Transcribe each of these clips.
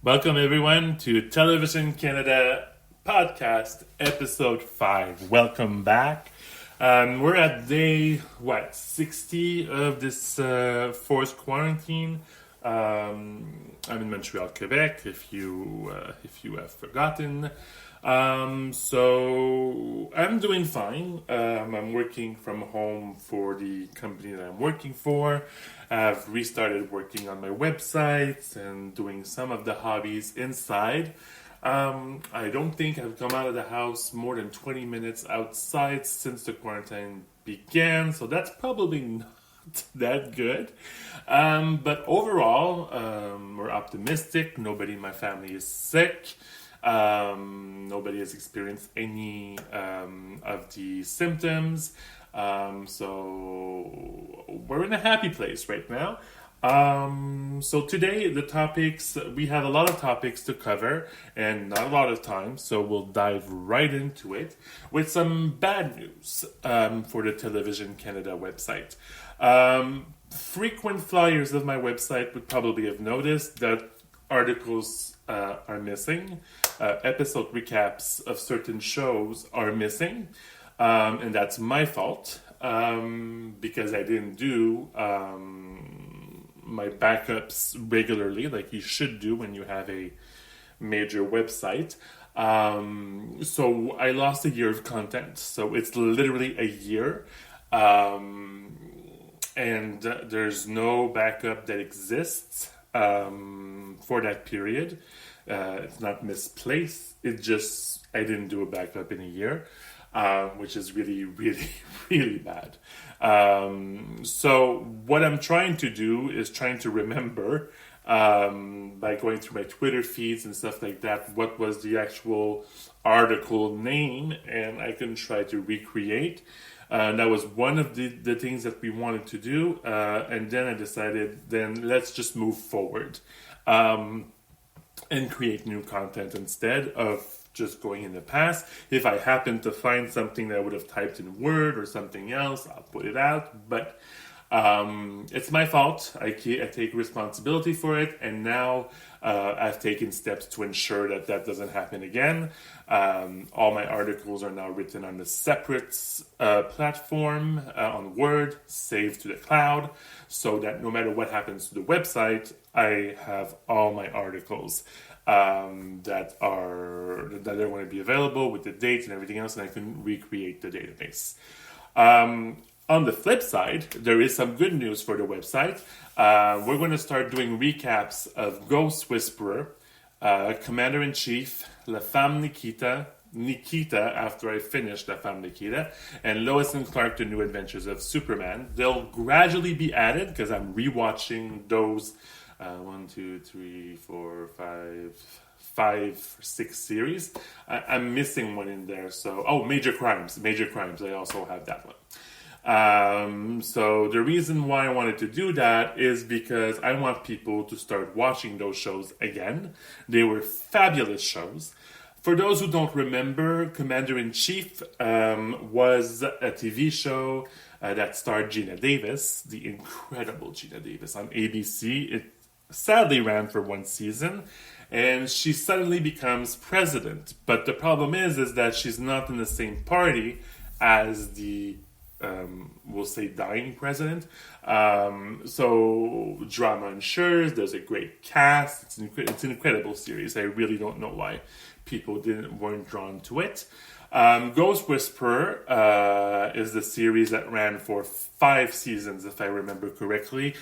Welcome, everyone, to Television Canada Podcast, Episode 5. Welcome back. We're at day, 60 of this forced quarantine. I'm in Montreal, Quebec, if you have forgotten. So I'm doing fine. I'm working from home for the company that I'm working for. I've restarted working on my websites and doing some of the hobbies inside. I don't think I've come out of the house more than 20 minutes outside since the quarantine began, so that's probably not that good. But overall, we're optimistic. Nobody in my family is sick. Nobody has experienced any of the symptoms. So we're in a happy place right now. So today the topics, we have a lot of topics to cover and not a lot of time, so we'll dive right into it with some bad news for the Television Canada website. Frequent flyers of my website would probably have noticed that articles are missing. Episode recaps of certain shows are missing. And that's my fault because I didn't do my backups regularly like you should do when you have a major website. So I lost a year of content. So it's literally a year. And there's no backup that exists for that period. It's not misplaced. It just, I didn't do a backup in a year. Which is really, really, really bad. So what I'm trying to do is trying to remember by going through my Twitter feeds and stuff like that, what was the actual article name, and I can try to recreate. That was one of the things that we wanted to do. And then I decided, then let's just move forward and create new content instead of just going in the past. If I happen to find something that I would have typed in Word or something else, I'll put it out. But it's my fault. I take responsibility for it, and now I've taken steps to ensure that that doesn't happen again. All my articles are now written on a separate platform on Word, saved to the cloud, so that no matter what happens to the website, I have all my articles that are going to be available with the dates and everything else, and I can recreate the database. On the flip side, there is some good news for the website. We're going to start doing recaps of Ghost Whisperer, Commander-in-Chief, La Femme Nikita after I finish La Femme Nikita, and Lois and Clark, The New Adventures of Superman. They'll gradually be added because I'm rewatching those 6 series. I'm missing one in there. So, Major Crimes. I also have that one. So the reason why I wanted to do that is because I want people to start watching those shows again. They were fabulous shows. For those who don't remember, Commander-in-Chief was a TV show that starred Gina Davis, the incredible Gina Davis, on ABC. It sadly ran for one season, and she suddenly becomes president. But the problem is that she's not in the same party as the we'll say dying president. So drama ensures. There's a great cast. It's an incredible series. I really don't know why people weren't drawn to it. Ghost Whisperer is the series that ran for 5 seasons, if I remember correctly,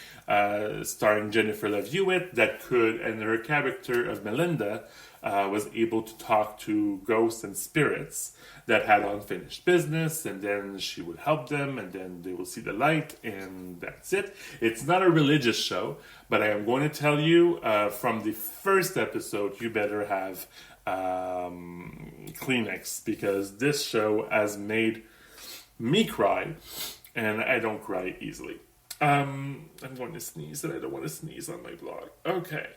starring Jennifer Love Hewitt, and her character of Melinda was able to talk to ghosts and spirits that had unfinished business, and then she would help them, and then they will see the light, and that's it. It's not a religious show, but I am going to tell you from the first episode, you better have Kleenex, because this show has made me cry, and I don't cry easily. I'm going to sneeze, and I don't want to sneeze on my blog. Okay.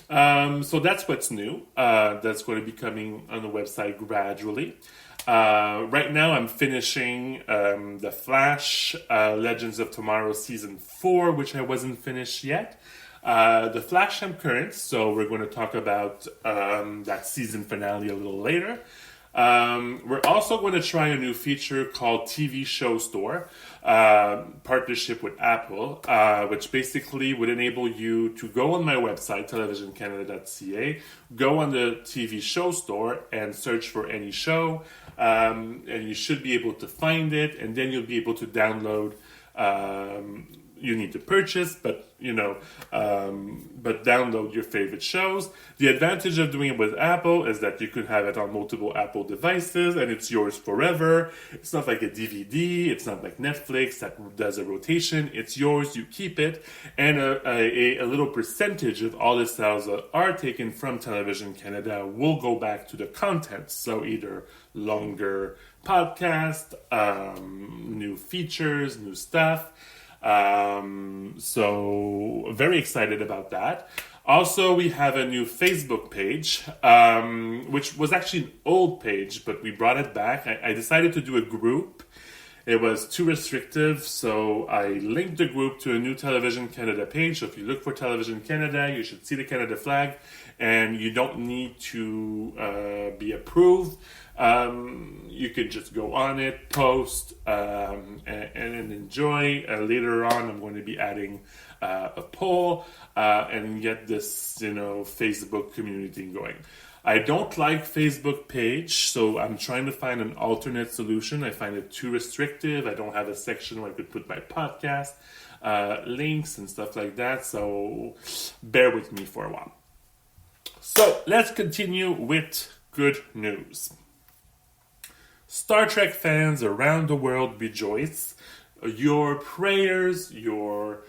So that's what's new. That's going to be coming on the website gradually. Right now I'm finishing The Flash, Legends of Tomorrow Season 4, which I wasn't finished yet. The Flasham Currents, so we're going to talk about that season finale a little later. We're also going to try a new feature called TV Show Store, partnership with Apple, which basically would enable you to go on my website, televisioncanada.ca, go on the TV Show Store and search for any show, and you should be able to find it, and then you'll be able to download. You need to purchase, but download your favorite shows. The advantage of doing it with Apple is that you could have it on multiple Apple devices, and it's yours forever. It's not like a DVD. It's not like Netflix that does a rotation. It's yours. You keep it, and a little percentage of all the sales that are taken from Television Canada will go back to the content. So either longer podcast, new features, new stuff. So very excited about that. Also, we have a new Facebook page, which was actually an old page, but we brought it back. I decided to do a group. It was too restrictive, so I linked the group to a new Television Canada page. So if you look for Television Canada, you should see the Canada flag, and you don't need to be approved. You could just go on it, post, and enjoy. Later on, I'm going to be adding a poll and get this, Facebook community going. I don't like Facebook page, so I'm trying to find an alternate solution. I find it too restrictive. I don't have a section where I could put my podcast links and stuff like that, so bear with me for a while. So let's continue with good news. Star Trek fans around the world rejoice. Your prayers, your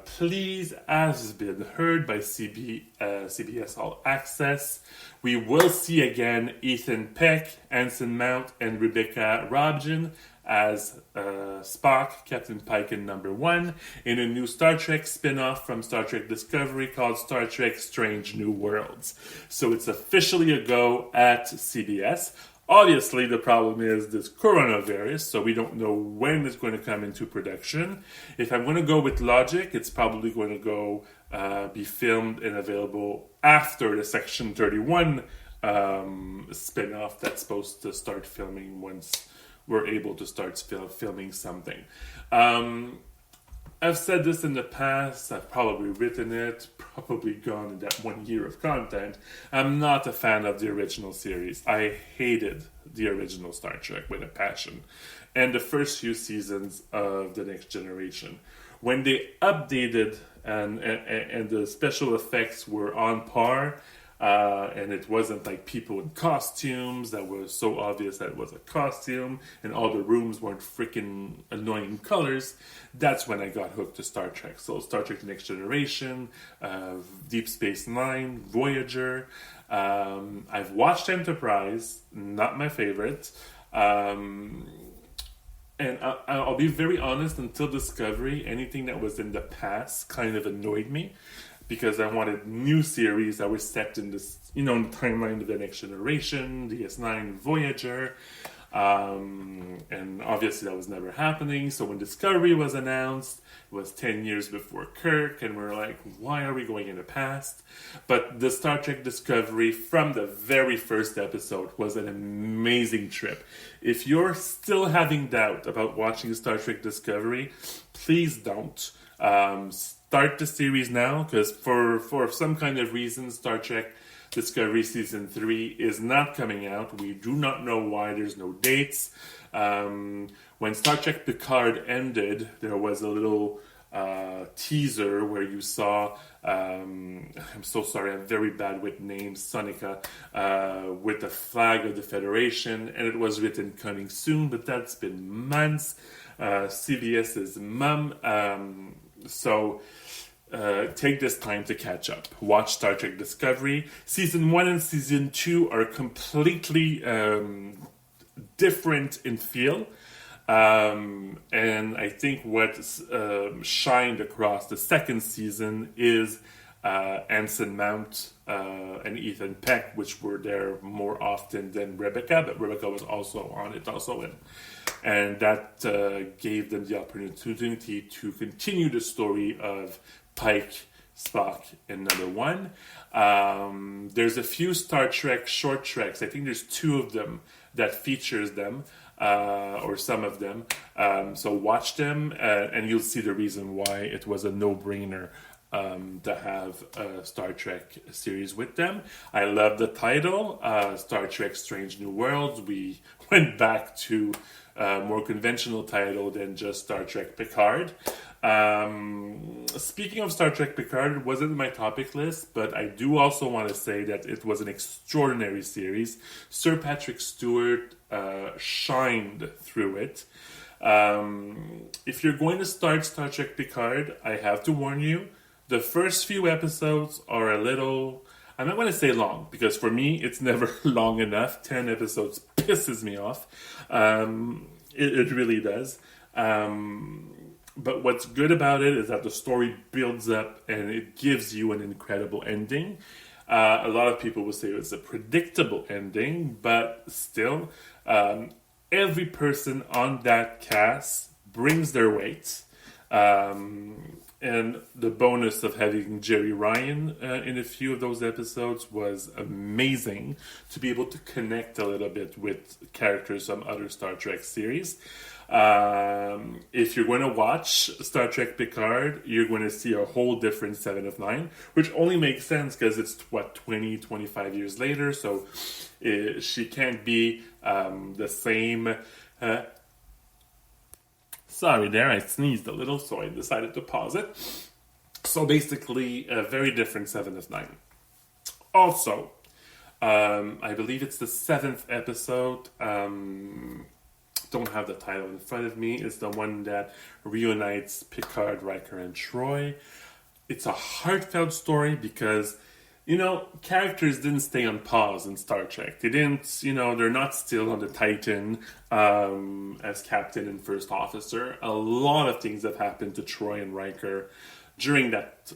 pleas has been heard by CBS All Access. We will see again Ethan Peck, Anson Mount, and Rebecca Robson as Spock, Captain Pike, and Number One in a new Star Trek spin-off from Star Trek Discovery called Star Trek Strange New Worlds. So it's officially a go at CBS. Obviously, the problem is this coronavirus, so we don't know when it's going to come into production. If I'm going to go with logic, it's probably going to go be filmed and available after the Section 31 spin-off that's supposed to start filming once we're able to start filming something. I've said this in the past, I've probably written it, probably gone in that 1 year of content. I'm not a fan of the original series. I hated the original Star Trek with a passion. And the first few seasons of The Next Generation. When they updated and the special effects were on par, and it wasn't like people in costumes that was so obvious that it was a costume, and all the rooms weren't freaking annoying colors, that's when I got hooked to Star Trek. So Star Trek The Next Generation, Deep Space Nine, Voyager. I've watched Enterprise, not my favorite. And I'll be very honest, until Discovery, anything that was in the past kind of annoyed me, because I wanted new series that were set in this, in the timeline of The Next Generation, DS9, Voyager, and obviously that was never happening. So when Discovery was announced, it was 10 years before Kirk, and we're like, why are we going in the past? But the Star Trek Discovery, from the very first episode, was an amazing trip. If you're still having doubt about watching Star Trek Discovery, please don't. Start the series now, because for some kind of reason, Star Trek Discovery Season 3 is not coming out. We do not know why. There's no dates. When Star Trek Picard ended, there was a little teaser where you saw, I'm so sorry, I'm very bad with names, Sonica, with the flag of the Federation, and it was written coming soon, but that's been months. CBS's mum. So take this time to catch up. Watch Star Trek Discovery. Season 1 and Season 2 are completely different in feel. And I think what shined across the second season is Anson Mount and Ethan Peck, which were there more often than Rebecca, but Rebecca was also on it, also in. And that gave them the opportunity to continue the story of Pike, Spock, another one. There's a few Star Trek short treks. I think there's 2 of them that features them, or some of them. So watch them, and you'll see the reason why it was a no-brainer to have a Star Trek series with them. I love the title, Star Trek Strange New Worlds. We went back to a more conventional title than just Star Trek Picard. Speaking of Star Trek Picard, it wasn't in my topic list, but I do also want to say that it was an extraordinary series. Sir Patrick Stewart shined through it. If you're going to start Star Trek Picard, I have to warn you, the first few episodes are a little... I'm not going to say long, because for me, it's never long enough. 10 episodes pisses me off. It really does. But what's good about it is that the story builds up and it gives you an incredible ending. A lot of people will say it's a predictable ending, but still, every person on that cast brings their weight. And the bonus of having Jerry Ryan in a few of those episodes was amazing, to be able to connect a little bit with characters from other Star Trek series. If you're going to watch Star Trek Picard, you're going to see a whole different Seven of Nine, which only makes sense because it's, 25 years later, so she can't be the same... Sorry there, I sneezed a little, so I decided to pause it. So basically, a very different Seven of Nine. Also, I believe it's the 7th episode. Don't have the title in front of me. It's the one that reunites Picard, Riker, and Troy. It's a heartfelt story because, characters didn't stay on pause in Star Trek. They didn't, they're not still on the Titan as captain and first officer. A lot of things have happened to Troy and Riker during that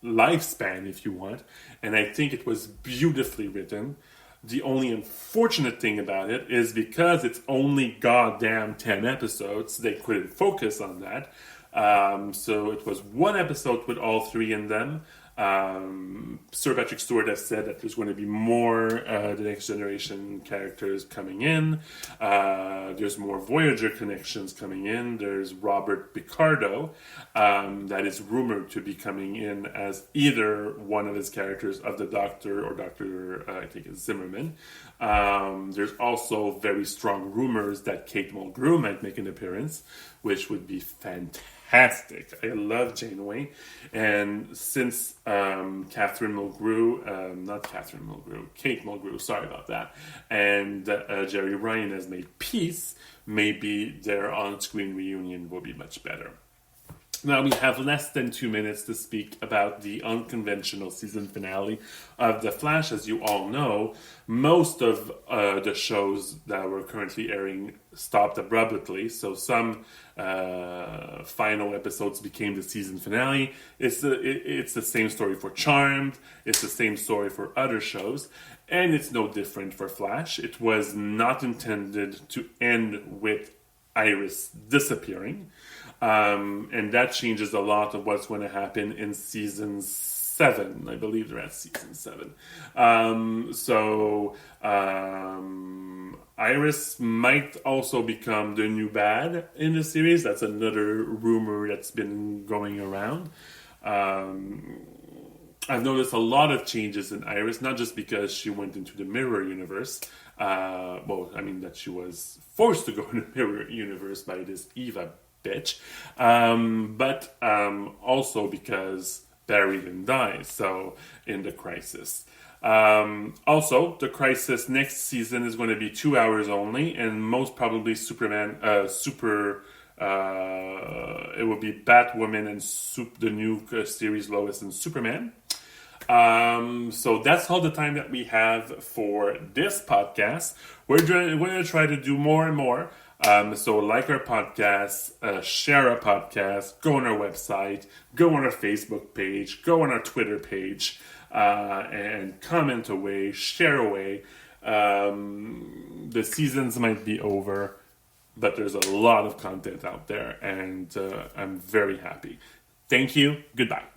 lifespan, if you want. And I think it was beautifully written. The only unfortunate thing about it is because it's only goddamn 10 episodes, they couldn't focus on that. So it was one episode with all 3 in them. Sir Patrick Stewart has said that there's going to be more the Next Generation characters coming in. There's more Voyager connections coming in. There's Robert Picardo that is rumored to be coming in as either one of his characters of the Doctor or Dr. I think it's Zimmerman. There's also very strong rumors that Kate Mulgrew might make an appearance, which would be fantastic. I love Janeway, and since Kate Mulgrew, sorry about that, and Jerry Ryan has made peace, maybe their on-screen reunion will be much better. Now we have less than 2 minutes to speak about the unconventional season finale of The Flash. As you all know, most of the shows that were currently airing stopped abruptly, so some final episodes became the season finale. It's the same story for Charmed, it's the same story for other shows, and it's no different for Flash. It was not intended to end with Iris disappearing. And that changes a lot of what's going to happen in season 7. I believe they're at season 7. Iris might also become the new bad in the series. That's another rumor that's been going around. I've noticed a lot of changes in Iris, not just because she went into the mirror universe. That she was forced to go in the mirror universe by this Eva bitch, but also because Barry didn't die, so in the Crisis. Also, the Crisis next season is going to be 2 hours only, and most probably it will be Batwoman and the new series Lois and Superman. So that's all the time that we have for this podcast. We're going to try to do more and more. So like our podcast, share our podcast, go on our website, go on our Facebook page, go on our Twitter page, and comment away, share away. The seasons might be over, but there's a lot of content out there, and I'm very happy. Thank you. Goodbye.